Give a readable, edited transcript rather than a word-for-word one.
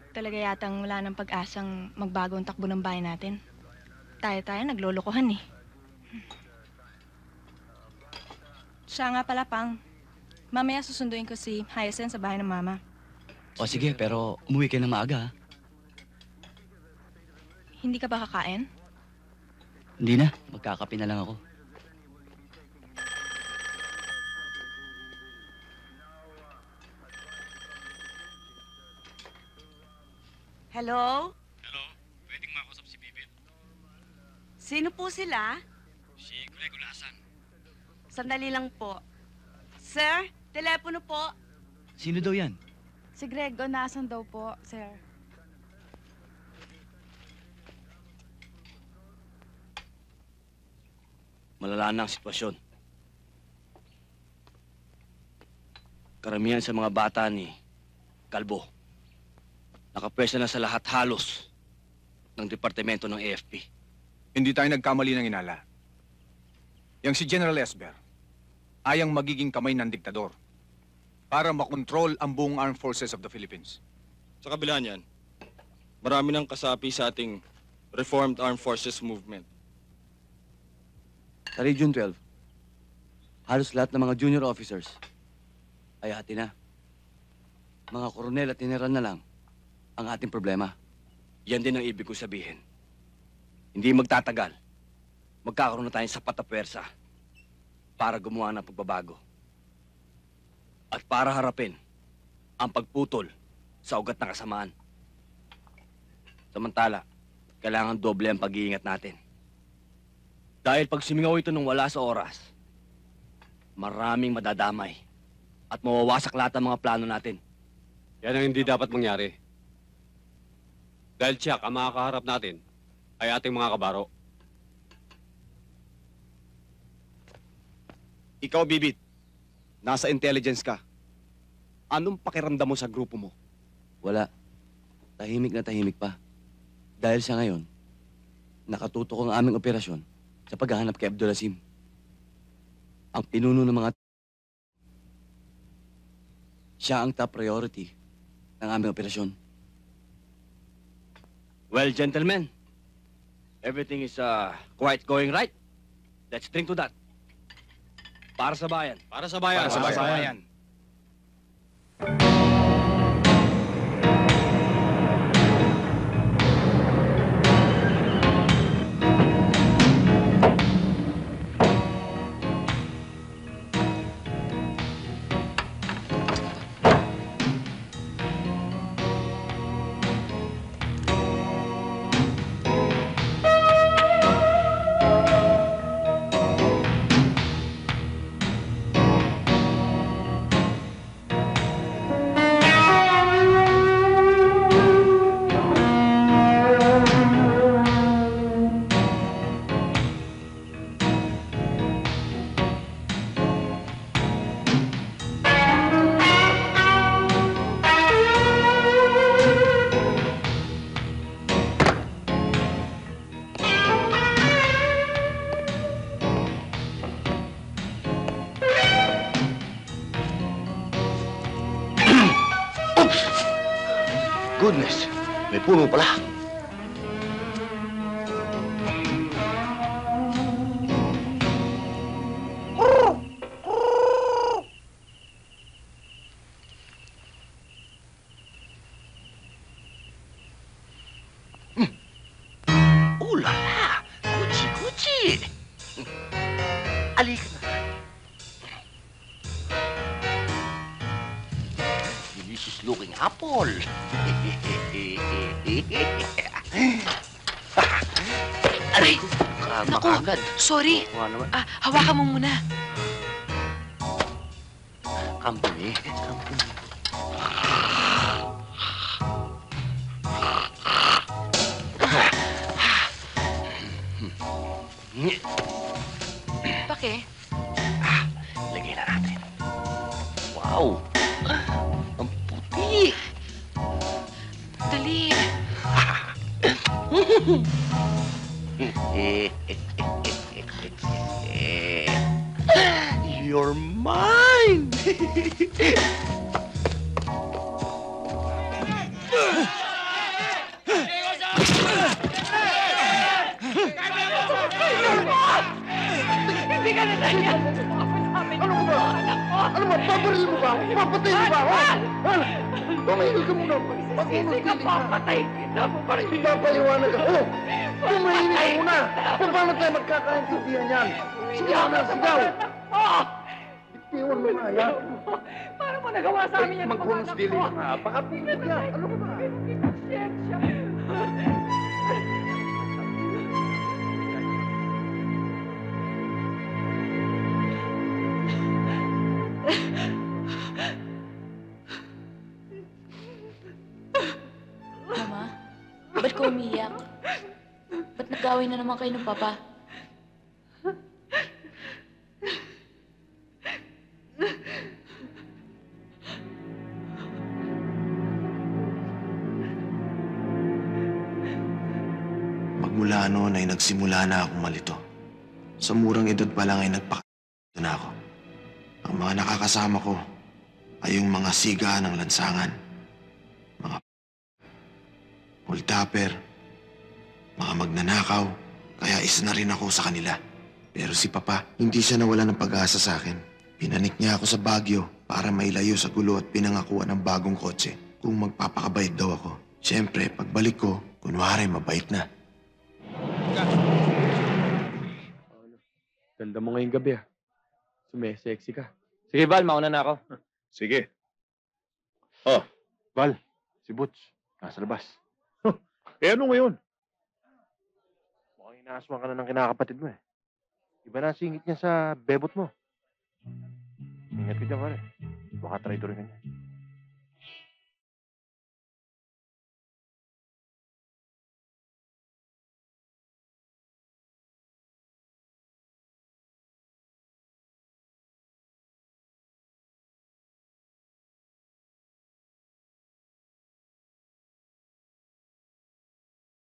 Talaga yatang wala ng pag-asang magbago ang takbo ng bayan natin. Tayo-tayo naglolokohan eh. Siya nga pala, Pang. Mamaya susunduin ko si Hyacinth sa bahay ng Mama. O sige, pero umuwi ka na maaga, ha? Hindi ka ba kakain? Hindi na, magkakape na lang ako. Hello? Hello, pwedeng makausap si Bibit. Sino po sila? Si Grego Lasan. Sandali lang po. Sir, telepono po. Sino daw yan? Si Greg, nasan daw po, sir? Malala na ang sitwasyon. Karamihan sa mga bata ni Kalbo, nakapwesa na sa lahat halos ng departamento ng AFP. Hindi tayo nagkamali ng inala. Yang si General Esber ayang magiging kamay ng diktador para makontrol ang buong Armed Forces of the Philippines. Sa kabila niyan, marami ng kasapi sa ating Reformed Armed Forces Movement. Sa Region 12, halos lahat ng mga junior officers ay hati na. Mga koronel at general na lang ang ating problema. Yan din ang ibig ko sabihin. Hindi magtatagal. Magkakaroon na tayong sapat na pwersa para gumawa ng pagbabago. At para harapin ang pagputol sa ugat ng kasamaan. Samantala, kailangan doble ang pag-iingat natin. Dahil pag sumingaw ito nung wala sa oras, maraming madadamay at mawawasak lahat ang mga plano natin. Yan ang hindi dapat mangyari. Dahil tiyak, ang makakaharap natin ay ating mga kabaro. Ikaw, Bibit, nasa intelligence ka. Anong pakiramdam mo sa grupo mo? Wala. Tahimik na tahimik pa. Dahil sa ngayon, nakatutok ang aming operasyon sa paghahanap kay Abdulasim. Ang pinuno ng mga... Siya ang top priority ng aming operasyon. Well, gentlemen, everything is quite going right. Let's drink to that. Para sa bayan. Para sa bayan. Para sa bayan. Goodness, may puno pala. Ulala! Gucci-gucci! Alika na. Delicious looking apple. Aray! Naku, Agad. sorry. Nga naman. Hawakan mo muna. Company. Company. Pake. Lagay na natin. Wow! Ang puti! Dali. You're mine! Ano ka ba? Ano ba? Pabaril mo ba? Papatay mo ba? Ha? Tumahil ka muna. Pag-unos ka, papatay kita. Papaliwanag ako. Tumahil ka muna. Paano tayo magkakaintindihan yan? Sigaw na sigaw. Bitiwan mo nga yan. Paano mo nagawa sa amin yan? Mag-unos dili ka nga. Baka pipig yan. Ano ka ba? Mama, ba't ko umiyak? Ba't nag-away na naman kayo ng papa? Magmula noon ay nagsimula na akong malito. Sa murang edad pa lang ay nagpaka na ako. Ang mga nakakasama ko ay yung mga siga ng lansangan, mga multapper, mga magnanakaw, kaya isa na rin ako sa kanila. Pero si Papa, hindi siya nawala ng pag-asa sa akin. Pinanik niya ako sa Baguio para mailayo sa gulo at pinangakuan ng bagong kotse kung magpapakabait daw ako. Siyempre, pagbalik ko, kunwari mabait na. Ganda mo ngayong gabi, ah. Sumesexy ka. Sige, Val, mauna na ako. Sige. Oh, Val, si Butch, nasa labas. Eh, ano ngayon? Mukhang inaaswan ka na ng kinakapatid mo, eh. Iba na ang singit niya sa bebot mo. Ingat ka dyan, pare. Baka traitor ka niya.